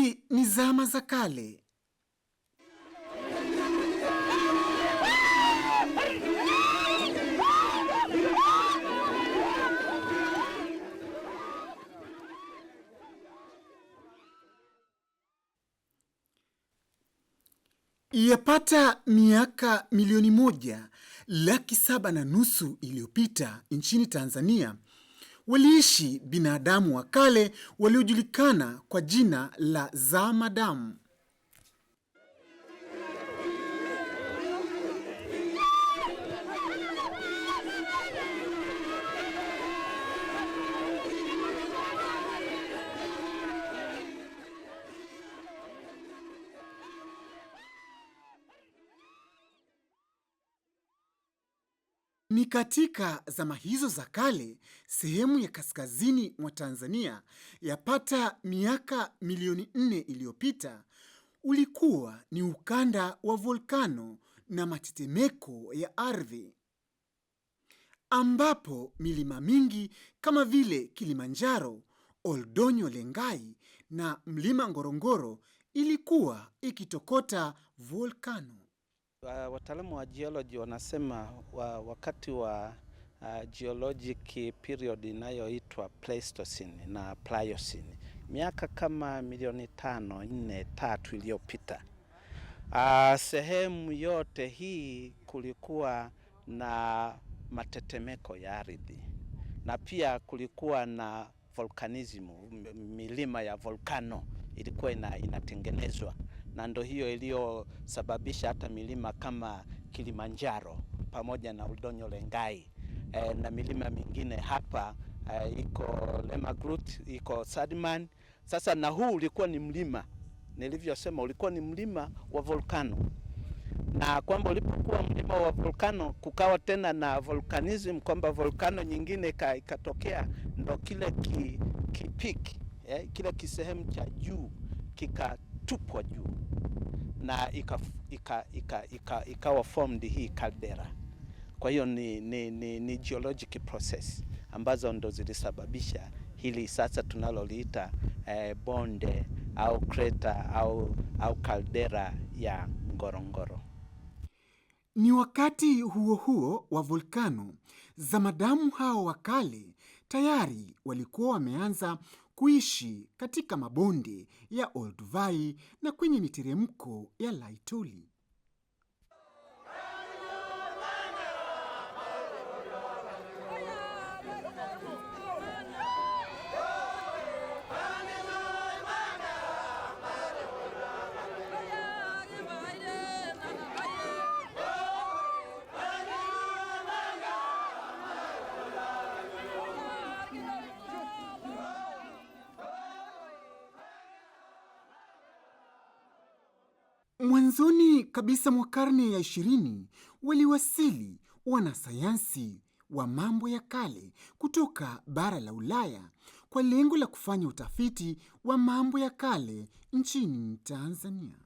Hizi ni zama za kale. Yapata miaka 1,700,000 iliyopita nchini Tanzania waliishi binadamu wa kale waliojulikana kwa jina la Zamadamu. Ni katika zama hizo za kale, sehemu ya kaskazini mwa Tanzania, yapata miaka 4,000,000 iliyopita, ulikuwa ni ukanda wa volkano na matetemeko ya ardhi, ambapo milima mingi kama vile Kilimanjaro, Oldonyo Lengai na mlima Ngorongoro ilikuwa ikitokota volkano. Wataalamu wa geology wanasema wakati wa geologic period inayoitwa Pleistocene na Pliocene, miaka kama milioni 5, 4, 3 iliyopita, sehemu yote hii kulikuwa na matetemeko ya ardhi na pia kulikuwa na volcanism, milima ya volcano ilikuwa inatengenezwa, na ndo hiyo iliyosababisha hata milima kama Kilimanjaro pamoja na Oldonyo Lengai na milima mingine hapa iko Lemaglut, iko Sadman. Sasa na huu ulikuwa ni mlima, nilivyosema ulikuwa ni mlima wa volcano, na kwamba ulipokuwa mlima wa volcano kukawa tena na volcanism, kwamba volcano nyingine ikatokea, ndo kile peak kile kisehemu cha juu kikatupwa juu na ikawa formed hii caldera. Kwa hiyo ni geologic process ambazo ndo zilisababisha hili sasa tunaloliita bonde au crater au caldera ya Ngorongoro. Ni wakati huo huo wa volkano, zamadamu hao wa kale tayari walikuwa wameanza kuishi katika mabonde ya Olduvai na kwenye miteremko ya Laetoli. Mwanzoni kabisa mwa karne ya 20 waliwasili wanasayansi wa mambo ya kale kutoka bara la Ulaya kwa lengo la kufanya utafiti wa mambo ya kale nchini Tanzania.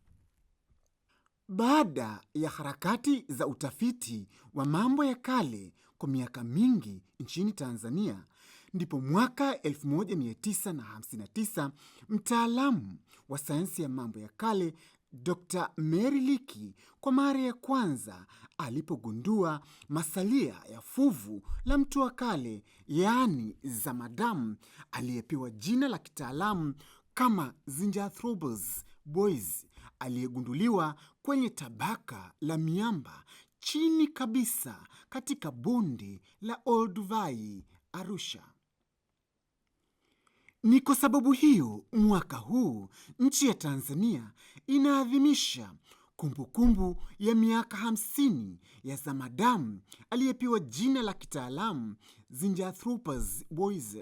Baada ya harakati za utafiti wa mambo ya kale kwa miaka mingi nchini Tanzania, ndipo mwaka 1959 mtaalamu wa sayansi ya mambo ya kale Dr. Mary Leakey kwa mara ya kwanza alipogundua masalia ya fuvu la mtu wa kale, yaani zamadamu, aliyepewa jina la kitaalamu kama Zinjanthropus bois, aliyegunduliwa kwenye tabaka la miamba chini kabisa katika bonde la Olduvai, Arusha. Ni kwa sababu hiyo mwaka huu nchi ya Tanzania inaadhimisha kumbukumbu ya miaka 50 ya zamadamu aliyepewa jina la kitaalamu Zinjanthropus bois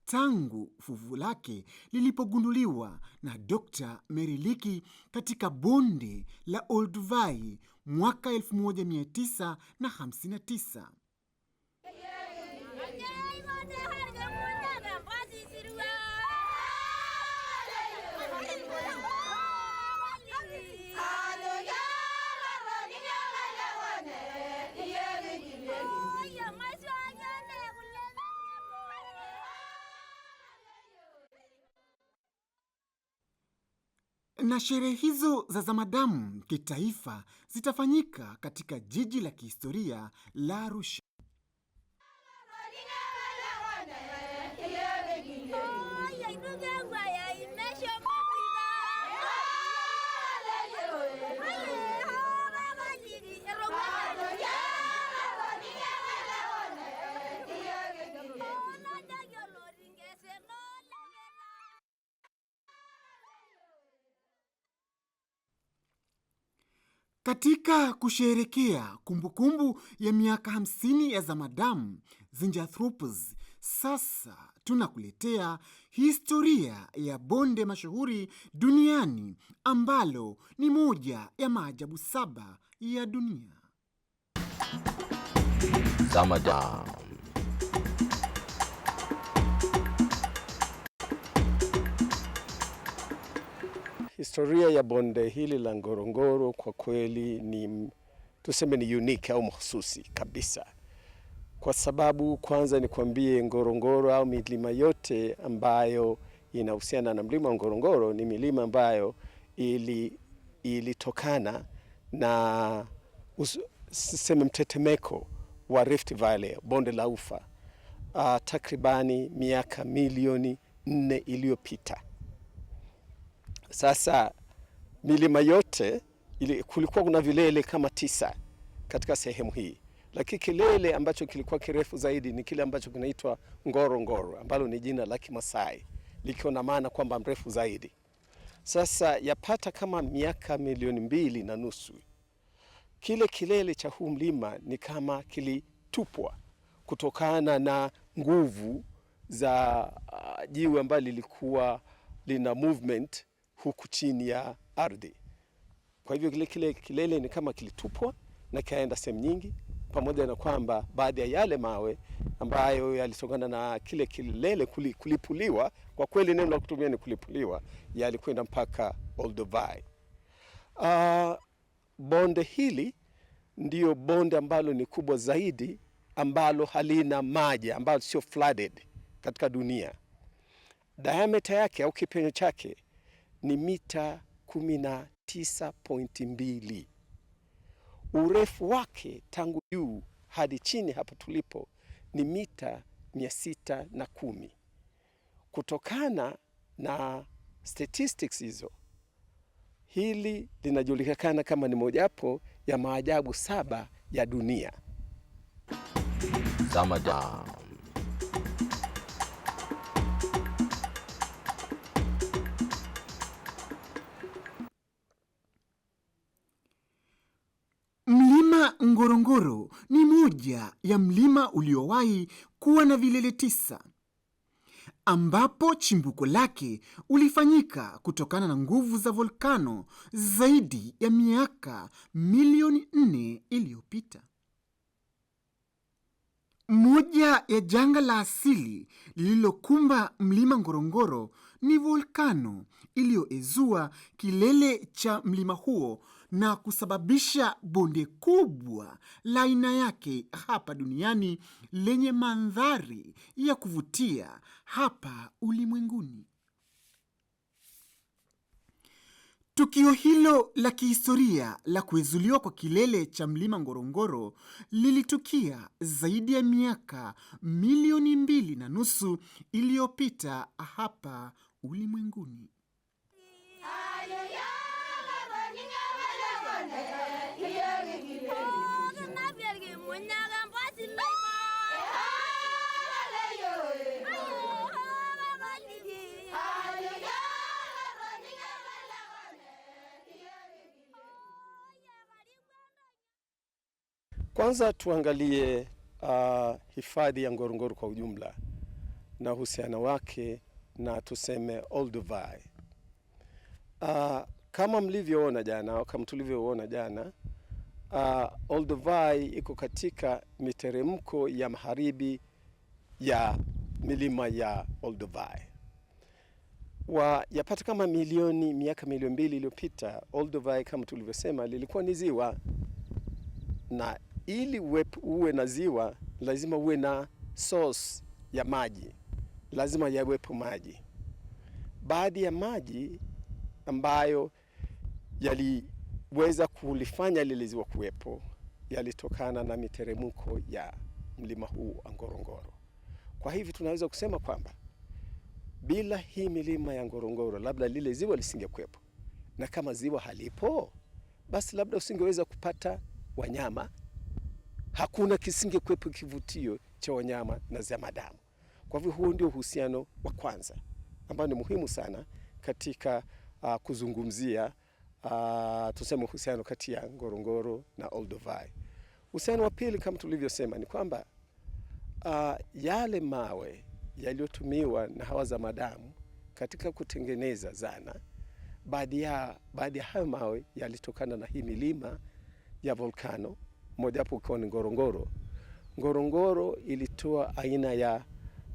tangu fuvu lake lilipogunduliwa na Dr. Mary Leakey katika bonde la Olduvai mwaka 1959. Na sherehe hizo za Zamadamu kitaifa zitafanyika katika jiji la kihistoria la Arusha. Katika kusherehekea kumbukumbu ya miaka 50 ya Zamadamu Zinjanthropus, sasa tunakuletea historia ya bonde mashuhuri duniani ambalo ni moja ya maajabu 7 ya dunia. Zamadamu. Historia ya bonde hili la Ngorongoro kwa kweli ni tuseme ni unique au mahususi kabisa. Kwa sababu kwanza nikwambie, Ngorongoro au milima yote ambayo inahusiana na mlima wa Ngorongoro ni milima ambayo ilitokana na siseme mtetemeko wa Rift Valley, bonde la Ufa, takribani miaka milioni 4 iliyopita. Sasa milima yote kulikuwa kuna vilele kama 9 katika sehemu hii, lakini kilele ambacho kilikuwa kirefu zaidi ni kile ambacho kinaitwa Ngorongoro, ambalo ni jina la Kimasai likiwa na maana kwamba mrefu zaidi. Sasa yapata kama miaka milioni 2.5 kile kilele cha huu mlima ni kama kilitupwa kutokana na nguvu za jiwe ambalo lilikuwa lina movement huku chini ya ardhi. Kwa hivyo kile kilele ni kama kilitupwa na kaenda sehemu nyingi, pamoja na kwamba baadhi ya yale mawe ambayo yalitokana na kile kilele kulipuliwa, kwa kweli neno la kutumia ni kulipuliwa, yalikwenda mpaka Olduvai. Bonde hili ndio bonde ambalo ni kubwa zaidi ambalo halina maji, ambalo sio flooded katika dunia. Diameter yake au kipenyo chake ni mita 19.2. Urefu wake tangu juu hadi chini hapa tulipo ni mita 610. Kutokana na statistics hizo, hili linajulikana kama ni mojawapo ya maajabu 7 ya dunia. Zamadamu. Mlima Ngorongoro ni moja ya mlima uliowahi kuwa na vilele 9, ambapo chimbuko lake ulifanyika kutokana na nguvu za volkano zaidi ya miaka milioni 4 iliyopita. Moja ya janga la asili lililokumba mlima Ngorongoro ni volkano iliyoezua kilele cha mlima huo na kusababisha bonde kubwa la aina yake hapa duniani lenye mandhari ya kuvutia hapa ulimwenguni. Tukio hilo la kihistoria la kuezuliwa kwa kilele cha mlima Ngorongoro lilitukia zaidi ya miaka milioni 2.5 iliyopita hapa ulimwenguni. Kwanza tuangalie hifadhi ya Ngorongoro kwa ujumla na uhusiano wake na tuseme Olduvai. Kama mlivyoona jana au kama tulivyoona jana, Olduvai iko katika miteremko ya magharibi ya milima ya Olduvai. Yapata kama miaka milioni 2 iliyopita, Olduvai kama tulivyosema lilikuwa ni ziwa, na ili uwe na ziwa lazima uwe na source ya maji, lazima yawepo maji. Baadhi ya maji ambayo yaliweza kulifanya lile ziwa kuwepo yalitokana na miteremko ya mlima huu wa Ngorongoro. Kwa hivyo tunaweza kusema kwamba bila hii milima ya Ngorongoro labda lile ziwa lisingekuwepo, na kama ziwa halipo basi labda usingeweza kupata wanyama, hakuna kisingekuwepo kivutio cha wanyama na zamadamu. Kwa hivyo huo ndio uhusiano wa kwanza ambao ni muhimu sana katika kuzungumzia tuseme uhusiano kati ya Ngorongoro na Olduvai. Uhusiano wa pili kama tulivyosema ni kwamba yale mawe yaliyotumiwa na hawa zamadamu katika kutengeneza zana, baadhi ya hayo mawe yalitokana na hii milima ya volkano, mojawapo ukiwa ni Ngorongoro. Ngorongoro ilitoa aina ya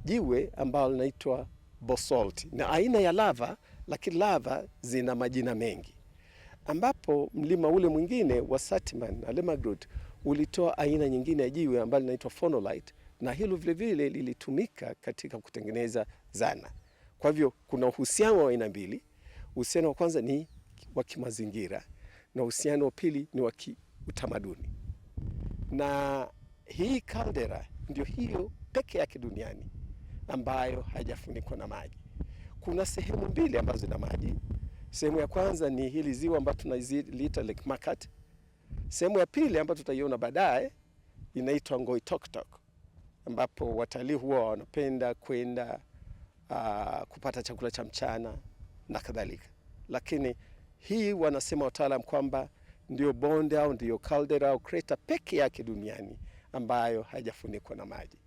jiwe ambalo linaitwa basalt, na aina ya lava, lakini lava zina majina mengi, ambapo mlima ule mwingine wa Satiman na Lemagurut ulitoa aina nyingine ya jiwe ambalo linaitwa phonolite, na hilo vile vile lilitumika katika kutengeneza zana. Kwa hivyo kuna uhusiano wa aina mbili. Uhusiano wa kwanza ni wa kimazingira na uhusiano wa pili ni wa kiutamaduni. Na hii caldera ndio hiyo peke yake duniani ambayo haijafunikwa na maji. Kuna sehemu mbili ambazo zina maji. Sehemu ya kwanza ni hili ziwa ambalo tunaliita Lake Makat. Sehemu ya pili ambayo tutaiona baadaye inaitwa Ngoitoktok, ambapo watalii huwa wanapenda kwenda kupata chakula cha mchana na kadhalika. Lakini hii wanasema wataalam kwamba ndio bonde au ndio caldera au crater peke yake duniani ambayo haijafunikwa na maji.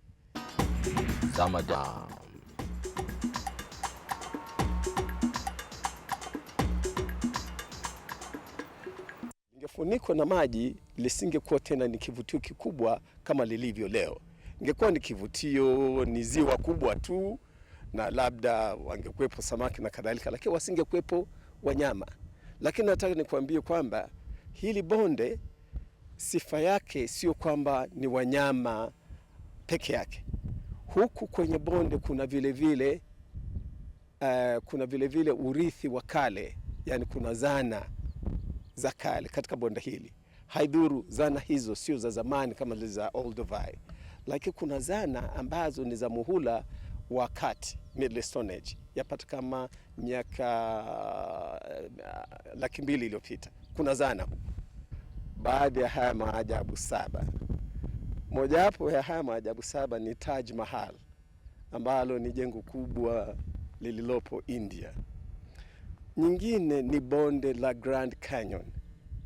Zamadamu. Ingefunikwa na maji, lisingekuwa tena ni kivutio kikubwa kama lilivyo leo. Ingekuwa ni kivutio, ni ziwa kubwa tu, na labda wangekuwepo samaki na kadhalika, lakini wasingekuwepo wanyama. Lakini nataka nikwambie kwamba hili bonde sifa yake sio kwamba ni wanyama peke yake. Huku kwenye bonde kuna vile vile urithi wa kale, yani kuna zana za kale katika bonde hili. Haidhuru zana hizo sio za zamani kama zile za Olduvai, lakini kuna zana ambazo ni za muhula wa kati, Middle Stone Age, yapata kama miaka 200,000 iliyopita. Kuna zana baada ya haya maajabu 7. Mojawapo ya haya maajabu 7 ni Taj Mahal, ambalo ni jengo kubwa lililopo India. Nyingine ni bonde la Grand Canyon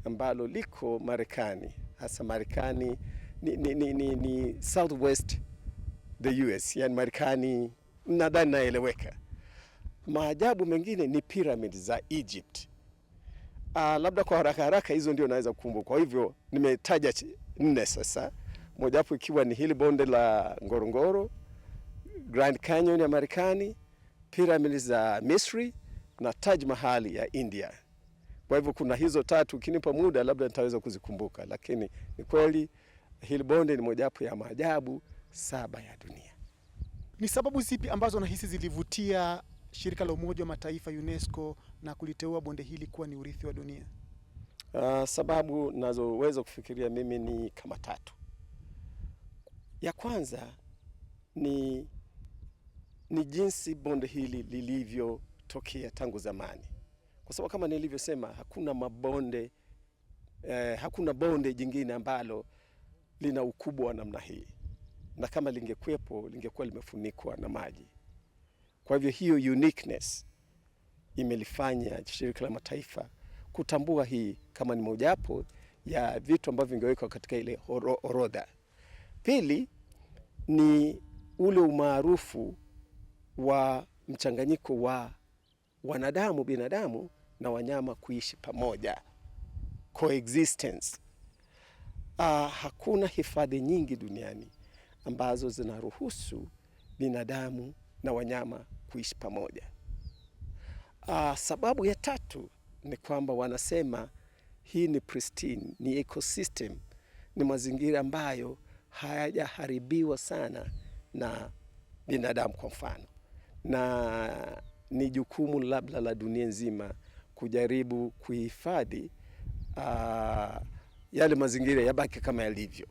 ambalo liko Marekani, hasa Marekani ni southwest the US, yani Marekani, nadhani naeleweka. Maajabu mengine ni pyramid za Egypt. Labda kwa haraka hizo ndio naweza kukumbuka. Kwa hivyo nimetaja 4 sasa, mojawapo ikiwa ni hili bonde la Ngorongoro, Grand Canyon ya Marekani, pyramid za Misri na Taj Mahal ya India. Kwa hivyo kuna hizo 3, ukinipa muda labda nitaweza kuzikumbuka, lakini ni kweli hili bonde ni mojawapo ya maajabu 7 ya dunia. Ni sababu zipi ambazo nahisi zilivutia shirika la Umoja wa Mataifa UNESCO na kuliteua bonde hili kuwa ni urithi wa dunia? Sababu nazoweza kufikiria mimi ni kama 3. Ya kwanza ni jinsi bonde hili lilivyotokea tangu zamani. Kwa sababu kama nilivyosema, hakuna bonde jingine ambalo lina ukubwa wa namna hii, na kama lingekuwepo lingekuwa limefunikwa na maji. Kwa hivyo hiyo uniqueness imelifanya shirika la mataifa kutambua hii kama ni mojawapo ya vitu ambavyo vingewekwa katika ile orodha. Pili ni ule umaarufu wa mchanganyiko wa binadamu na wanyama kuishi pamoja, coexistence. Hakuna hifadhi nyingi duniani ambazo zinaruhusu binadamu na wanyama kuishi pamoja. Sababu ya 3 ni kwamba wanasema hii ni pristine, ni ecosystem, ni mazingira ambayo hayajaharibiwa sana na binadamu kwa mfano, na ni jukumu labda la dunia nzima kujaribu kuhifadhi yale mazingira yabaki kama yalivyo.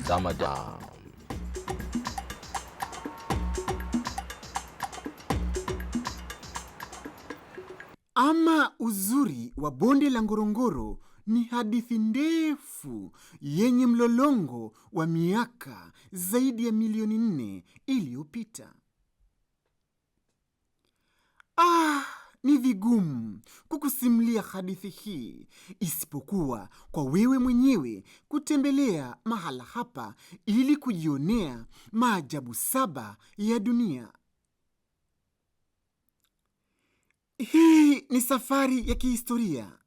Zamadam. Ama uzuri wa bonde la Ngorongoro ni hadithi ndefu yenye mlolongo wa miaka zaidi ya milioni 4 iliyopita. Ni vigumu kukusimulia hadithi hii isipokuwa kwa wewe mwenyewe kutembelea mahala hapa ili kujionea maajabu 7 ya dunia. Hii ni safari ya kihistoria.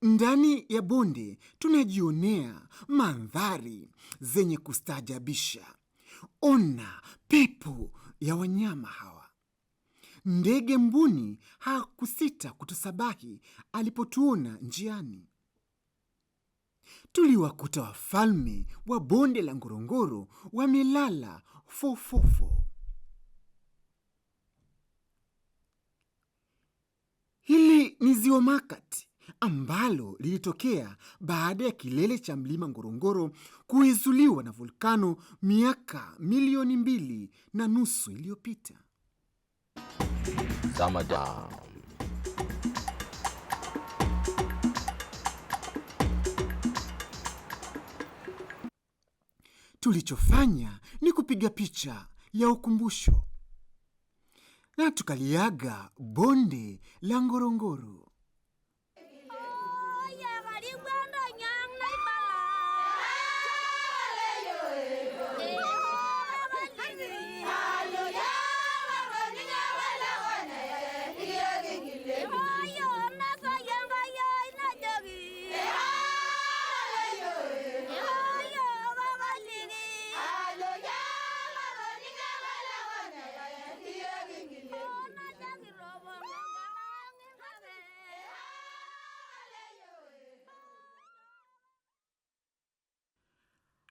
Ndani ya bonde tunajionea mandhari zenye kustaajabisha. Ona pepo ya wanyama hawa. Ndege mbuni hakusita kutusabahi alipotuona njiani. Tuliwakuta wafalme wa bonde la Ngorongoro wamelala fofofo. Hili ni ziwa Makati ambalo lilitokea baada ya kilele cha mlima Ngorongoro kuizuliwa na volkano miaka milioni 2.5 iliyopita. Zamadam. Tulichofanya ni kupiga picha ya ukumbusho na tukaliaga bonde la Ngorongoro.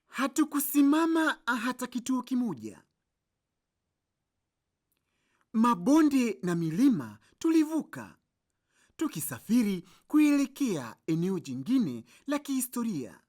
Hatukusimama hata kituo kimoja. Mabonde na milima tulivuka, tukisafiri kuelekea eneo jingine la kihistoria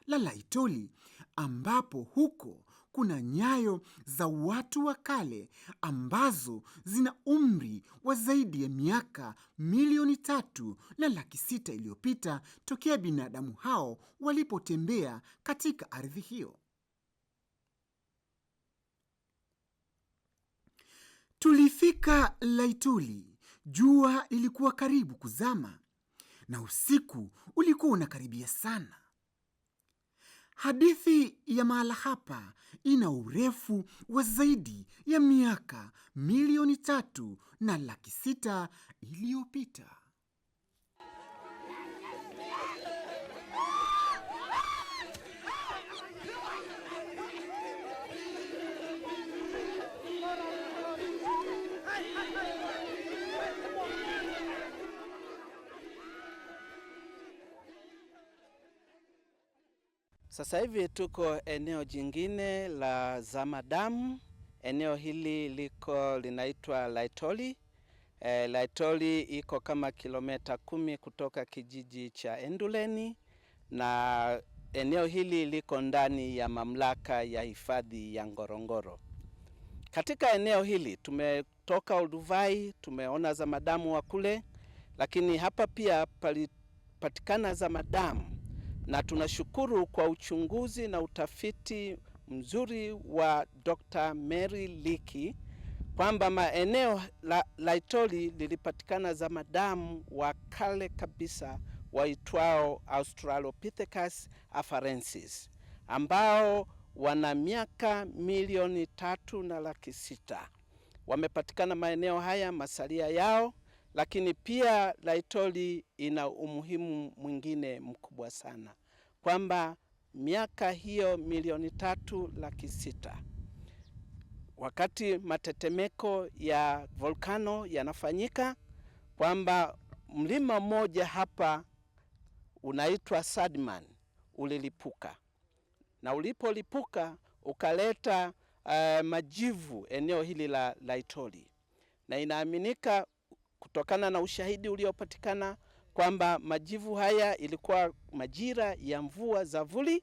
la Laetoli, ambapo huko kuna nyayo za watu wa kale ambazo zina umri wa zaidi ya miaka milioni 3.6 iliyopita tokea binadamu hao walipotembea katika ardhi hiyo. Tulifika Laetoli, jua lilikuwa karibu kuzama na usiku ulikuwa unakaribia sana. Hadithi ya mahala hapa ina urefu wa zaidi ya miaka milioni 3.6 iliyopita. Sasa hivi tuko eneo jingine la Zamadam. Eneo hili linaitwa Laetoli. Laetoli iko kama kilomita 10 kutoka kijiji cha Enduleni, na eneo hili liko ndani ya mamlaka ya hifadhi ya Ngorongoro. Katika eneo hili tumetoka Olduvai, tumeona Zamadamu wa kule, lakini hapa pia palipatikana Zamadamu, na tunashukuru kwa uchunguzi na utafiti mzuri wa Dr. Mary Leakey kwamba maeneo la Laetoli lilipatikana Zamadamu wa kale kabisa waitwao Australopithecus afarensis, ambao wana miaka milioni 3.6. Wamepatikana maeneo haya, masalia yao. Lakini pia Laetoli ina umuhimu mwingine mkubwa sana, kwamba miaka hiyo milioni 3.6, wakati matetemeko ya volkano yanafanyika, kwamba mlima mmoja hapa unaitwa Sadman ulilipuka, na ulipolipuka ukaleta majivu eneo hili la Itoli, na inaaminika kutokana na ushahidi uliopatikana kwamba majivu haya ilikuwa majira ya mvua za vuli,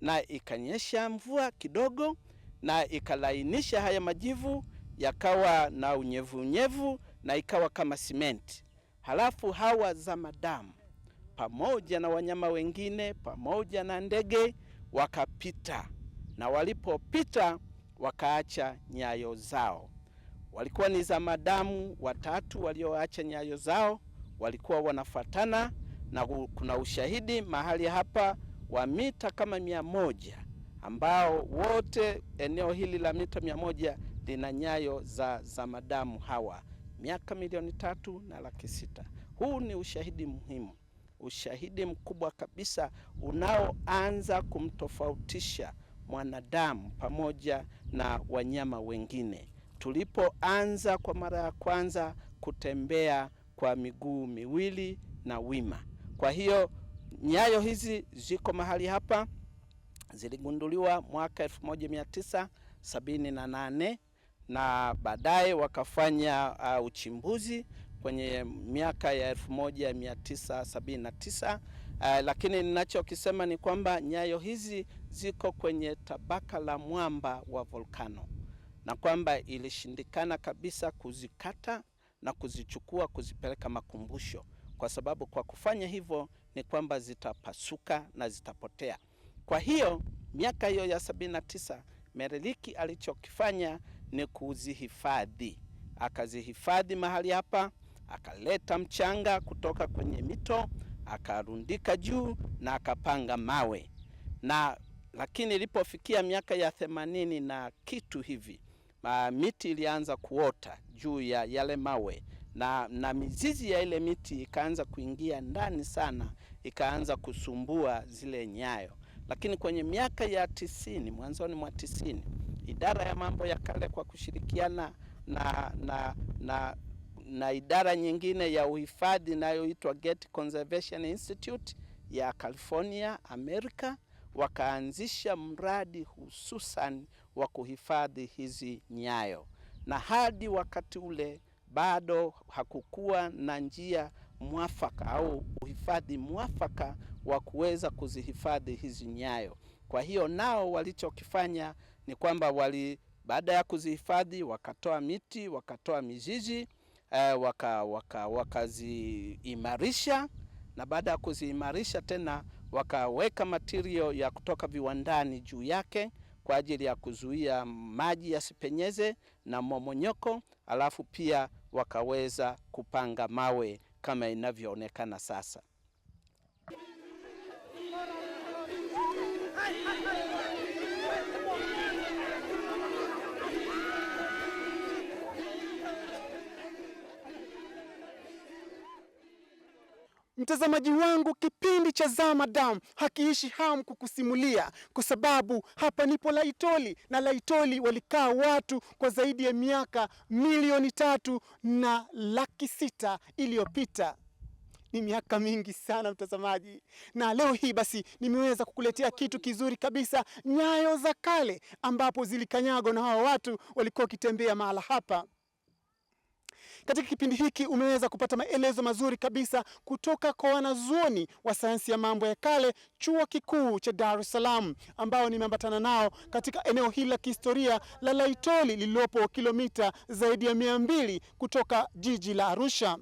na ikanyesha mvua kidogo na ikalainisha haya majivu yakawa na unyevu na ikawa kama simenti. Halafu hawa zamadamu pamoja na wanyama wengine pamoja na ndege wakapita, na walipopita wakaacha nyayo zao. Walikuwa ni zamadamu watatu walioacha nyayo zao, walikuwa wanafuatana, na kuna ushahidi mahali hapa wa mita kama 100 ambao wote eneo hili la mita 100 lina nyayo za zamadamu hawa miaka 3,600,000. Huu ni ushahidi muhimu, ushahidi mkubwa kabisa unaoanza kumtofautisha mwanadamu pamoja na wanyama wengine tulipoanza kwa mara ya kwanza kutembea kwa miguu miwili na wima. Kwa hiyo nyayo hizi ziko mahali hapa, ziligunduliwa mwaka 1978 na baadaye wakafanya uchimbuzi kwenye miaka ya 1979. Lakini ninachokisema ni kwamba nyayo hizi ziko kwenye tabaka la mwamba wa volkano, na kwamba ilishindikana kabisa kuzikata na kuzichukua kuzipeleka makumbusho, kwa sababu kwa kufanya hivyo ni kwamba zitapasuka na zitapotea. Kwa hiyo miaka hiyo ya 79 Meriliki alichokifanya ni kuzihifadhi. Akazihifadhi mahali hapa, akaleta mchanga kutoka kwenye mito, akarundika juu na akapanga mawe. Lakini ilipofikia miaka ya 80 na kitu hivi, miti ilianza kuota juu ya yale mawe, na mizizi ya ile miti ikaanza kuingia ndani sana, ikaanza kusumbua zile nyayo. Lakini kwenye miaka ya 90, mwanzoni mwa 90, idara ya mambo ya kale kwa kushirikiana na idara nyingine ya uhifadhi inayoitwa Getty Conservation Institute ya California, Amerika, wakaanzisha mradi hususan wa kuhifadhi hizi nyayo. Na hadi wakati ule bado hakukuwa na njia mwafaka au uhifadhi mwafaka wa kuweza kuzihifadhi hizi nyayo. Kwa hiyo nao walichokifanya ni kwamba baada ya kuzihifadhi wakatoa miti, wakatoa mizizi, wakaziimarisha, na baada ya kuziimarisha tena wakaweka material ya kutoka viwandani juu yake kwa ajili ya kuzuia maji yasipenyeze na momonyoko. Alafu pia wakaweza kupanga mawe kama inavyoonekana sasa. Mtazamaji wangu, kipindi cha Zamadamu hakiishi hamu kukusimulia, kwa sababu hapa nipo Laitoli, na Laitoli walikaa watu kwa zaidi ya miaka 3,600,000 iliyopita. Ni miaka mingi sana mtazamaji, na leo hii basi nimeweza kukuletea kitu kizuri kabisa, nyayo za kale ambapo zilikanyagwa na hawa watu walikuwa wakitembea mahala hapa. Katika kipindi hiki umeweza kupata maelezo mazuri kabisa kutoka kwa wanazuoni wa sayansi ya mambo ya kale Chuo Kikuu cha Dar es Salaam, ambao nimeambatana nao katika eneo hili la kihistoria la Laitoli lililopo kilomita zaidi ya 200 kutoka jiji la Arusha.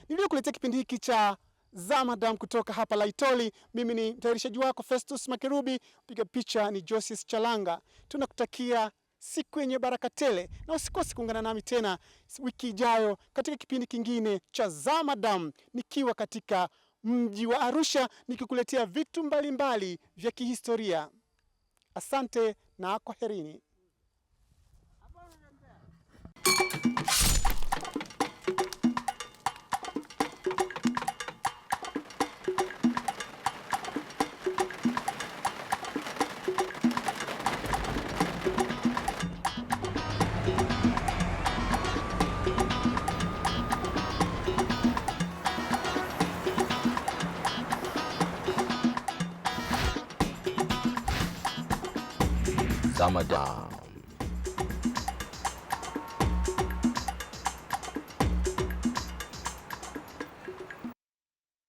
Niliokuletea kipindi hiki cha Zamadamu kutoka hapa Laitoli. Mimi ni mtayarishaji wako Festus Makerubi, piga picha ni Josius Chalanga. Tunakutakia siku yenye baraka tele, na usikose kuungana nami tena wiki ijayo katika kipindi kingine cha Zamadamu, nikiwa katika mji wa Arusha nikikuletea vitu mbalimbali vya kihistoria. Asante na kwaherini. Zama Dam.